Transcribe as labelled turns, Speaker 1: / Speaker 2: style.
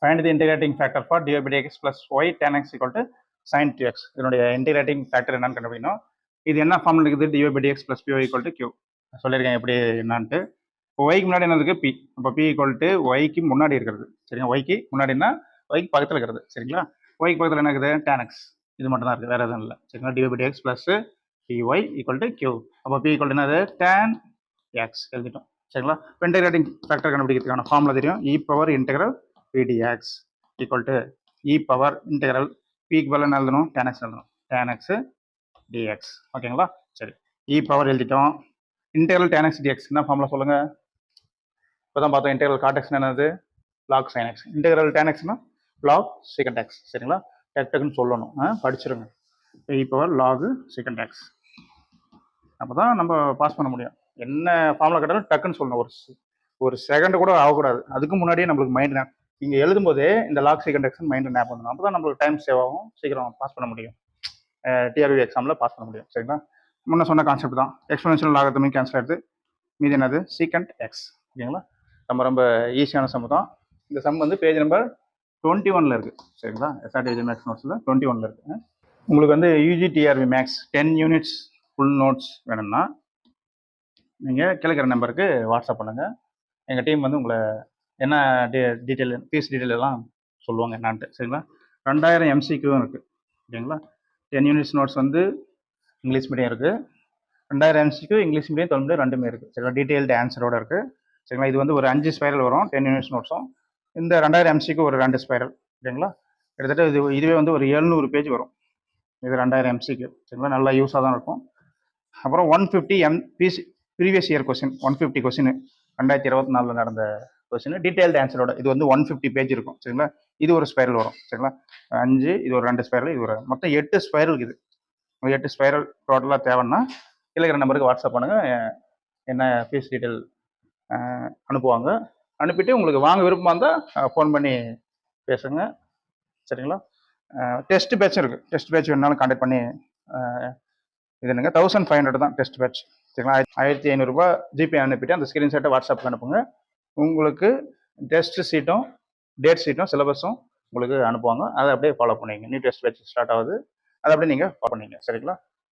Speaker 1: Find the integrating factor for dy by dx plus y tan x equal to sin 2x. இதனுடைய integrating factor என்னன்னு கண்டுபிடிக்கணும். இது என்ன ஃபார்ம்ல இருக்குது? dy by dx plus py equal to q. சொல்லியிருக்கேன் எப்படி என்னன்ட்டு. இப்போ yக்கு முன்னாடி என்ன இருக்கு? p. அப்போ p equal to yக்கு முன்னாடி இருக்கிறது. சரிங்க, yக்கு முன்னாடினா yக்கு பக்கத்தில் இருக்கிறது. சரிங்களா, yக்கு பக்கத்தில் என்ன இருக்குது? tan x. இது மட்டும் தான் இருக்குது, வேற எதுவும் இல்லை. சரிங்களா, dy by dx plus py equal to q. அப்போ p equal to என்னது? tan x எழுதிட்டோம். சரிங்களா, இப்போ இன்டெகிரேட்டிங் ஃபேக்டர் கண்டுபிடிக்கிறதுக்கான ஃபார்முலா தெரியும். e power integral p dx equal to e power integral p க்கு பதிலா என்ன எழுதணும்? tan x எழுதணும். tan x dx. ஓகேங்களா, சரி, e பவர் எழுதிட்டோம். இன்டெகிரல் tan x dx என்ன ஃபார்முலா சொல்லுங்க? இப்போதான் பார்த்தோம். இன்டெகிரல் cot x என்னது? log sin x. Integral tan x னா log secant x. சரிங்களா, டக்குன்னு சொல்லணும், படிச்சிருங்க. e power log secant x. அப்போதான் நம்ம பாஸ் பண்ண முடியும். என்ன ஃபார்முலா கேட்டாலும் டக்குன்னு சொல்லணும். ஒரு செகண்ட் கூட ஆகக்கூடாது. அதுக்கு முன்னாடியே நம்மளுக்கு மைண்ட் நேப் இங்கே எழுதும்போதே இந்த லாக் செகண்ட் எக்ஸன் மைண்ட் நேப் பண்ணணும். அப்போ தான் நம்மளுக்கு டைம் சேவ் ஆகும், சீக்கிரம் பாஸ் பண்ண முடியும், டிஆர்பி எக்ஸாமில் பாஸ் பண்ண முடியும். சரிங்களா, முன்ன சொன்ன கான்செப்ட் தான். எக்ஸ்போனன்ஷியல் லாகர்தமிக் கேன்சல் ஆகிடுது, மீது என்னது? Secant X. ஓகேங்களா, ரொம்ப ரொம்ப ஈஸியான சம் தான். இந்த சம் வந்து பேஜ் நம்பர் 21 இருக்குது. சரிங்களா, எஸ்ஆர்டி மேக்ஸ் நோட்ஸில் 21 இருக்குது. உங்களுக்கு வந்து UG TRB maths 10 units full notes வேணும்னா நீங்கள் கிழக்கிற நம்பருக்கு வாட்ஸ்அப் பண்ணுங்கள். எங்கள் டீம் வந்து உங்களை என்ன டீட்டெயில், ஃபீஸ் டீட்டெயில் எல்லாம் சொல்லுவாங்க என்னான்ட்டு. சரிங்களா, 2000 எம்சிக்யூவும் இருக்குது. ஓகேங்களா, 10 யூனிட்ஸ் நோட்ஸ் வந்து இங்கிலீஷ் மீடியம் இருக்குது. 2000 MCQ English medium, Tamil medium ரெண்டுமே இருக்குது. சரிங்களா, டீட்டெயில்டு ஆன்சரோடு இருக்குது. சரிங்களா, இது வந்து ஒரு 5 ஸ்பைரல் வரும் 10 யூனிட்ஸ் நோட்ஸும். இந்த 2000 எம்சிக்கு ஒரு 2 ஸ்பைரல். ஓகேங்களா, கிட்டத்தட்ட இதுவே வந்து ஒரு 700 பேஜ் வரும். இது 2000 எம்சிக்கு. சரிங்களா, நல்லா யூஸாக தான் இருக்கும். அப்புறம் 150 ப்ரீவியஸ் இயர் கொஸ்டின், 150 கொஸ்டின் 2024 நடந்த கொஸ்டின் டீடைல்டு ஆன்சரோட. இது வந்து 150 பேஜ் இருக்கும். சரிங்களா, இது ஒரு ஸ்பைரல் வரும். சரிங்களா, 5, இது ஒரு 2 ஸ்பைரல், இது ஒரு மொத்தம் 8 ஸ்பைரல் இருக்குது. 8 ஸ்பைரல் டோட்டலாக தேவைன்னா இருக்கிற நம்பருக்கு வாட்ஸ்அப் பண்ணுங்க. என்ன ஃபீஸ் டீட்டெயில் அனுப்புவாங்க. அனுப்பிட்டு உங்களுக்கு வாங்க விருப்பமாக இருந்தால் ஃபோன் பண்ணி பேசுங்க. சரிங்களா, டெஸ்ட் பேட்சும் இருக்குது. டெஸ்ட் பேட்ச் வேணாலும் கான்டாக்ட் பண்ணி இது என்னங்க 1500 தான் டெஸ்ட் பேட்ச். சரிங்களா, 1500 ரூபாய் ஜிபே அனுப்பிட்டு அந்த ஸ்க்ரீன்ஷாட்டை வாட்ஸ்அப்பில் அனுப்புங்க. உங்களுக்கு டெஸ்ட் சீட்டும் டேட் சீட்டும் சிலபஸும் உங்களுக்கு அனுப்புவாங்க. அதை அப்படியே ஃபாலோ பண்ணுவீங்க. நியூ டெஸ்ட் பேட்ச் ஸ்டார்ட் ஆகுது, அதை அப்படியே நீங்கள் ஃபாலோ பண்ணுவீங்க. சரிங்களா.